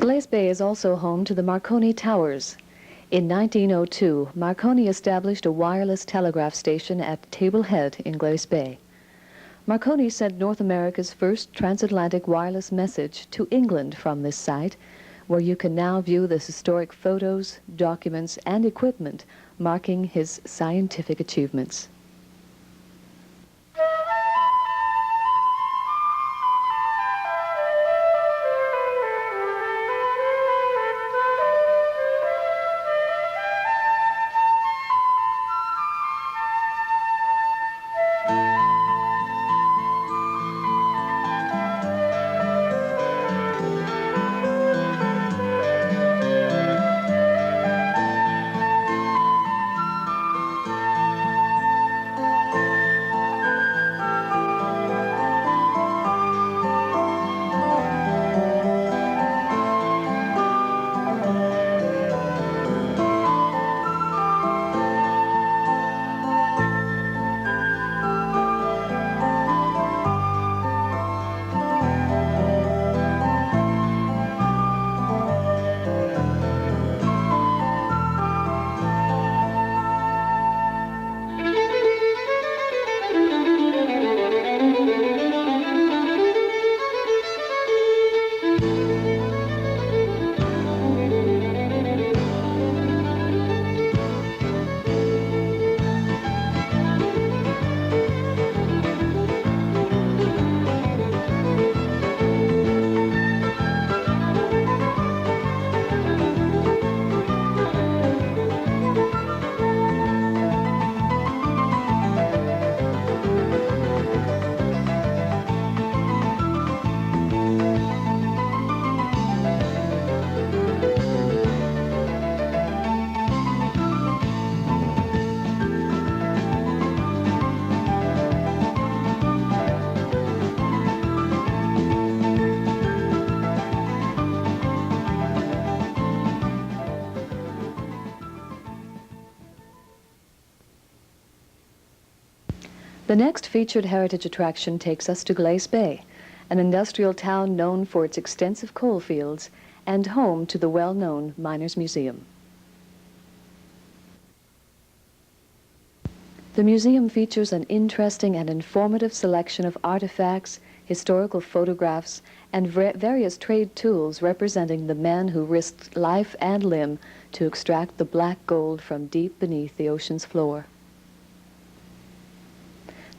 Glace Bay is also home to the Marconi Towers. In 1902, Marconi established a wireless telegraph station at Table Head in Glace Bay. Marconi sent North America's first transatlantic wireless message to England from this site, where you can now view the historic photos, documents, and equipment marking his scientific achievements. The next featured heritage attraction takes us to Glace Bay, an industrial town known for its extensive coal fields and home to the well-known Miners Museum. The museum features an interesting and informative selection of artifacts, historical photographs, and various trade tools representing the men who risked life and limb to extract the black gold from deep beneath the ocean's floor.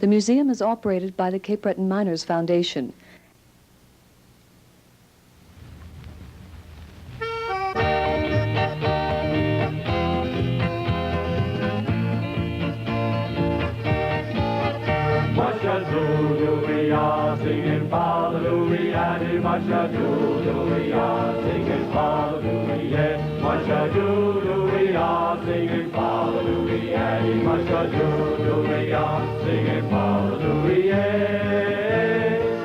The museum is operated by the Cape Breton Miners Foundation. Singing Hallelujah, Masha Hallelujah, singing Hallelujah, Masha Hallelujah, singing Hallelujah, Masha Hallelujah, singing Hallelujah.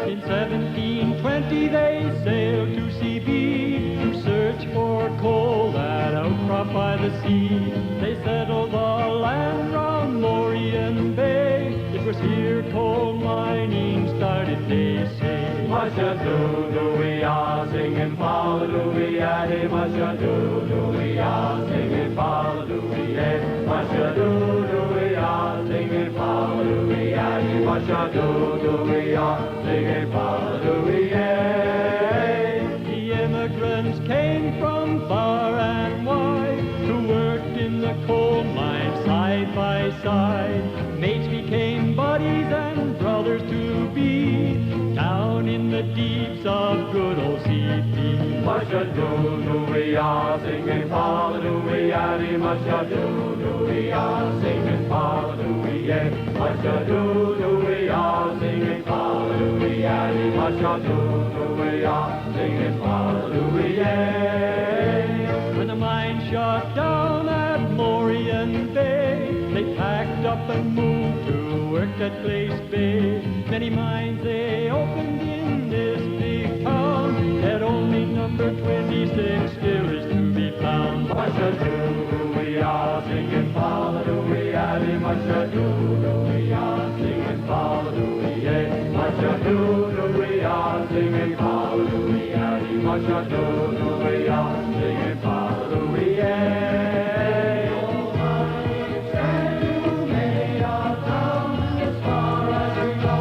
In 1720 they sailed to CB to search for coal that outcrop by the sea. They settled the land round Morian Bay. It was here coal mining started, they say. Masha Hallelujah, singing Hallelujah, Masha Hallelujah, singing Hallelujah, Masha Hallelujah, singing Hallelujah, Masha Hallelujah, singing Hallelujah. The immigrants came from far and wide to work in the coal mine side by side. Mates became buddies and brothers to be down in the deeps of good old CP. Masha Hallelujah, singing Hallelujah, Masha Hallelujah, singing Hallelujah, Masha Hallelujah, singing Hallelujah, Masha Hallelujah, singing Hallelujah. When the mine shut down at Morian Bay, they packed up and moved to work at Glace Bay. Many mines they opened in this big town, yet only number 26 still is to be found. Masha Hallelujah, singing Hallelujah, Masha Hallelujah, singing Hallelujah, Masha Hallelujah, singing Hallelujah, mush-a-do-do-we-ah, singing fa-la-do-we-ay. Oh, mighty friend, you may our town as far as we go.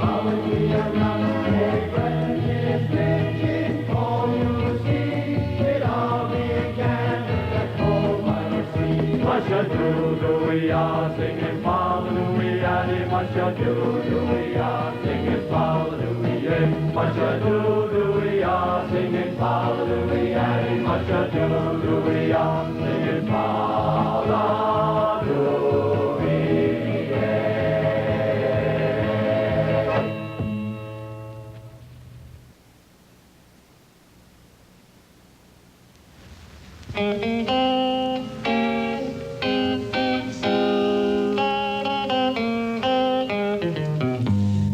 Following we are not, hey, friend, is pitching coal, you see. It all began with that coal miner sea. Mush-a-do-do-we-ah, singing fa-la-do-we-ay, mush-a-do-do-we-ah, singing fa-la-do-we-ay, mush-a-do-do-we-ah, singing fa-la-do-we-ay, mush-a-do-do-we-ah, singing fa-la-do-we-ay.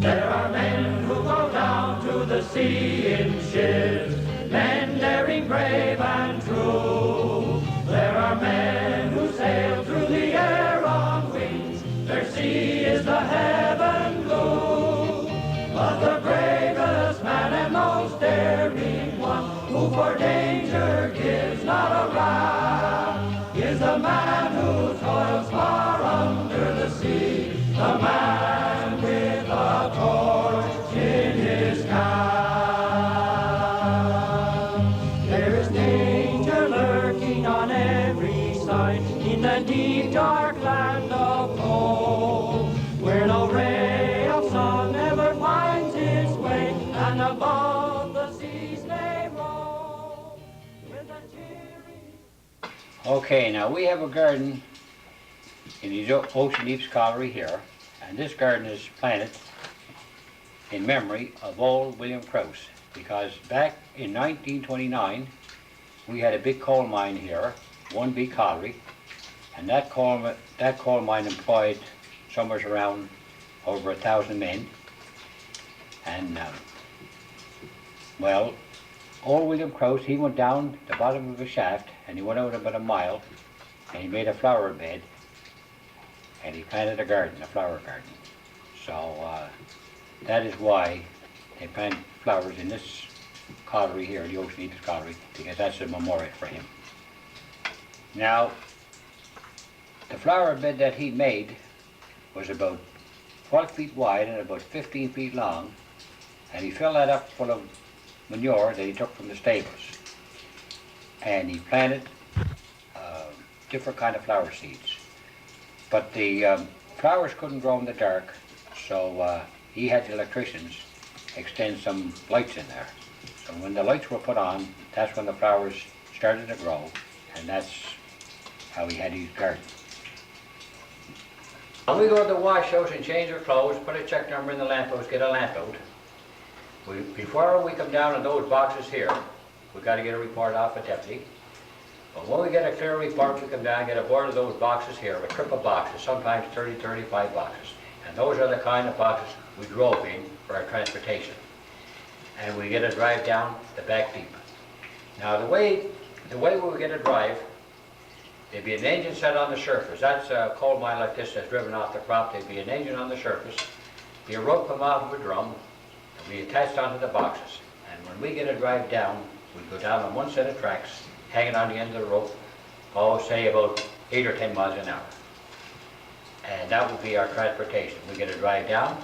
There are men who go down to the sea in ships, men daring, brave and true. There are men who sail through the air on wings, their sea is the heaven blue. But the bravest man and most daring one, who for danger gives not a rap, is the man who toils far under the sea, the man with a torch in his hand. There is danger lurking on every side in the deep dark land of cold, where no ray of sun ever finds its way, and above the seas may roll with a cheery. Okay, now we have a garden in the Ocean Deeps Colliery here, and this garden is planted in memory of old William Krause, because back in 1929 we had a big coal mine here, one big colliery, and that coal mine employed somewhere around over 1,000 men. And well, old William Krause, he went down the bottom of a shaft and he went out about a mile and he made a flower bed and he planted a garden, a flower garden. So that is why they plant flowers in this colliery here, the Ocean Deeps Colliery, because that's a memorial for him. Now, the flower bed that he made was about 12 feet wide and about 15 feet long, and he filled that up full of manure that he took from the stables. And he planted different kind of flower seeds. But the flowers couldn't grow in the dark, so he had the electricians extend some lights in there. So when the lights were put on, that's when the flowers started to grow, and that's how he had his garden. When we go to the wash house and change our clothes, put a check number in the lamp house, get a lamp out. Before we come down in those boxes here, we've got to get a report off a deputy. But when we get a clear report, we come down and get a board of those boxes here, a trip of boxes, sometimes 30, 35 boxes. And those are the kind of boxes we drove in for our transportation. And we get a drive down the back deep. Now the way we get a drive, there'd be an engine set on the surface. That's a coal mine like this that's driven off the crop. There'd be an engine on the surface, be a rope come off of a drum, and be attached onto the boxes. And when we get a drive down, we go down on one set of tracks, hanging on the end of the rope, say about 8 or 10 miles an hour. And that would be our transportation. We get a drive down,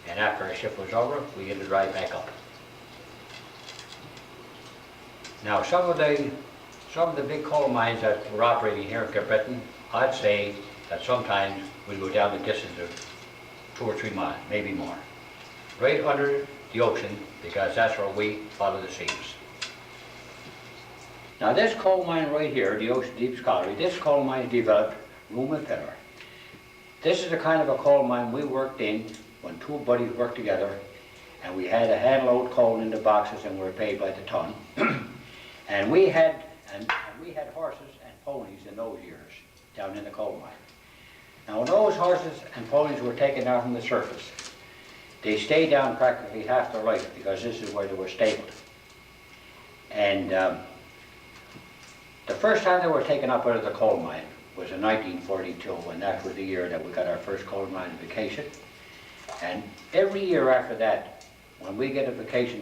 and after our shift was over, we get a drive back up. Now some of the big coal mines that were operating here in Breton, I'd say that sometimes we go down the distance of 2 or 3 miles, maybe more. Right under the ocean, because that's where we follow the seas. Now this coal mine right here, the Ocean Deeps Colliery, this coal mine developed room and pillar. This is the kind of a coal mine we worked in when two buddies worked together, and we had a hand load coal in the boxes and we were paid by the ton. And we had horses and ponies in those years down in the coal mine. Now when those horses and ponies were taken out from the surface, they stayed down practically half their life because this is where they were stabled. And the first time they were taken up out of the coal mine was in 1942, and that was the year that we got our first coal mine vacation. And every year after that, when we get a vacation